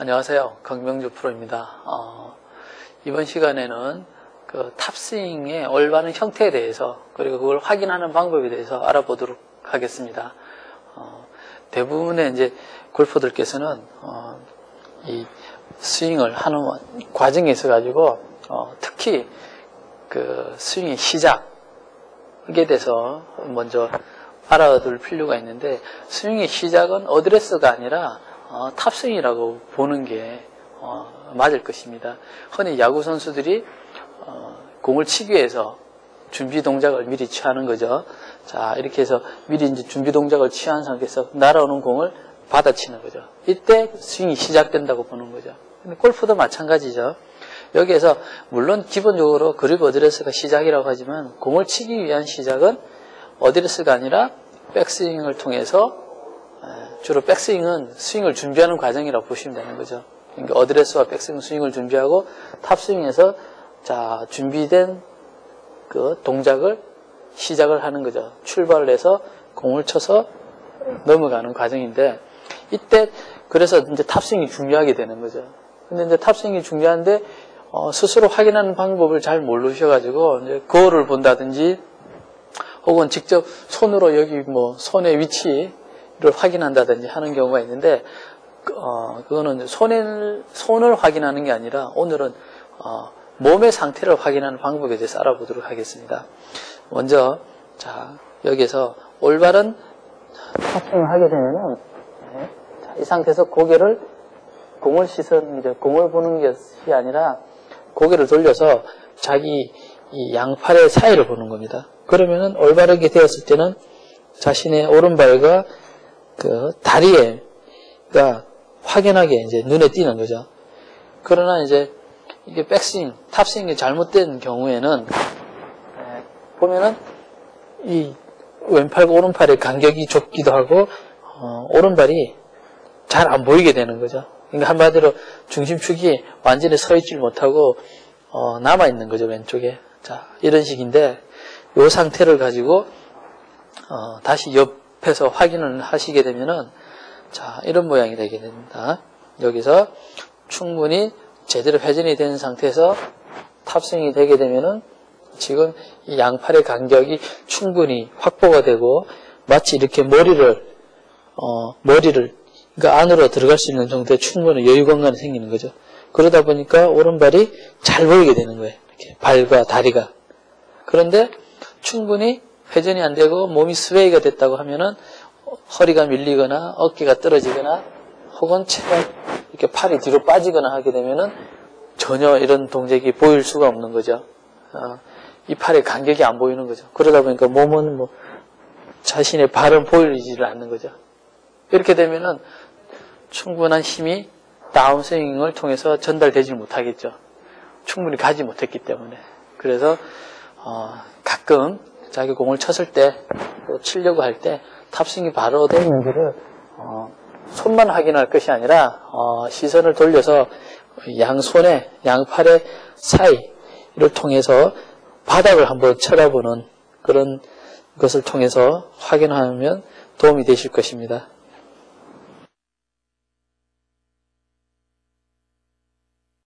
안녕하세요. 강명주 프로입니다. 이번 시간에는 그 탑스윙의 올바른 형태에 대해서 그리고 그걸 확인하는 방법에 대해서 알아보도록 하겠습니다. 대부분의 이제 골퍼들께서는 이 스윙을 하는 과정에 있어 가지고 특히 그 스윙의 시작에 대해서 먼저 알아둘 필요가 있는데, 스윙의 시작은 어드레스가 아니라 탑스윙이라고 보는 게 맞을 것입니다. 흔히 야구 선수들이 공을 치기 위해서 준비 동작을 미리 취하는 거죠. 자, 이렇게 해서 미리 이제 준비 동작을 취한 상태에서 날아오는 공을 받아치는 거죠. 이때 스윙이 시작된다고 보는 거죠. 근데 골프도 마찬가지죠. 여기에서 물론 기본적으로 그립 어드레스가 시작이라고 하지만, 공을 치기 위한 시작은 어드레스가 아니라 백스윙을 통해서, 주로 백스윙은 스윙을 준비하는 과정이라고 보시면 되는 거죠. 그러니까 어드레스와 백스윙 스윙을 준비하고 탑스윙에서 자, 준비된 그 동작을 시작을 하는 거죠. 출발을 해서 공을 쳐서 넘어가는 과정인데, 이때 그래서 이제 탑스윙이 중요하게 되는 거죠. 근데 이제 탑스윙이 중요한데 스스로 확인하는 방법을 잘 모르셔가지고 이제 거울을 본다든지 혹은 직접 손으로 여기 뭐 손의 위치를 확인한다든지 하는 경우가 있는데, 그거는 손을 확인하는 게 아니라 오늘은 몸의 상태를 확인하는 방법에 대해서 알아보도록 하겠습니다. 먼저 자, 여기서 올바른 탑스윙을 하게 되면은 이 상태에서 공을 보는 것이 아니라 고개를 돌려서 자기 이 양팔의 사이를 보는 겁니다. 그러면은 올바르게 되었을 때는 자신의 오른발과 그 다리가 확연하게 이제 눈에 띄는 거죠. 그러나 이제 이게 백스윙, 탑스윙이 잘못된 경우에는 보면은 이 왼팔과 오른팔의 간격이 좁기도 하고 오른발이 잘 안 보이게 되는 거죠. 그러니까 한마디로 중심축이 완전히 서 있질 못하고 남아 있는 거죠, 왼쪽에. 자, 이런 식인데, 이 상태를 가지고 다시 옆에서 확인을 하시게 되면은 자, 이런 모양이 되게 됩니다. 여기서 충분히 제대로 회전이 된 상태에서 탑스윙이 되게 되면은 지금 이 양팔의 간격이 충분히 확보가 되고, 마치 이렇게 머리를 그러니까 안으로 들어갈 수 있는 정도의 충분한 여유 공간이 생기는 거죠. 그러다 보니까 오른발이 잘 보이게 되는 거예요. 이렇게 발과 다리가. 그런데 충분히 회전이 안 되고 몸이 스웨이가 됐다고 하면은 허리가 밀리거나 어깨가 떨어지거나 혹은 채가 이렇게 팔이 뒤로 빠지거나 하게 되면은 전혀 이런 동작이 보일 수가 없는 거죠. 이 팔의 간격이 안 보이는 거죠. 그러다 보니까 몸은 뭐 자신의 발은 보이지를 않는 거죠. 이렇게 되면은 충분한 힘이 다운스윙을 통해서 전달되지 못하겠죠. 충분히 가지 못했기 때문에. 그래서 가끔 자기 공을 쳤을 때 또 치려고 할 때 탑스윙이 바로 되는지를 손만 확인할 것이 아니라 시선을 돌려서 양손의 양팔의 사이를 통해서 바닥을 한번 쳐다보는 그런 것을 통해서 확인하면 도움이 되실 것입니다.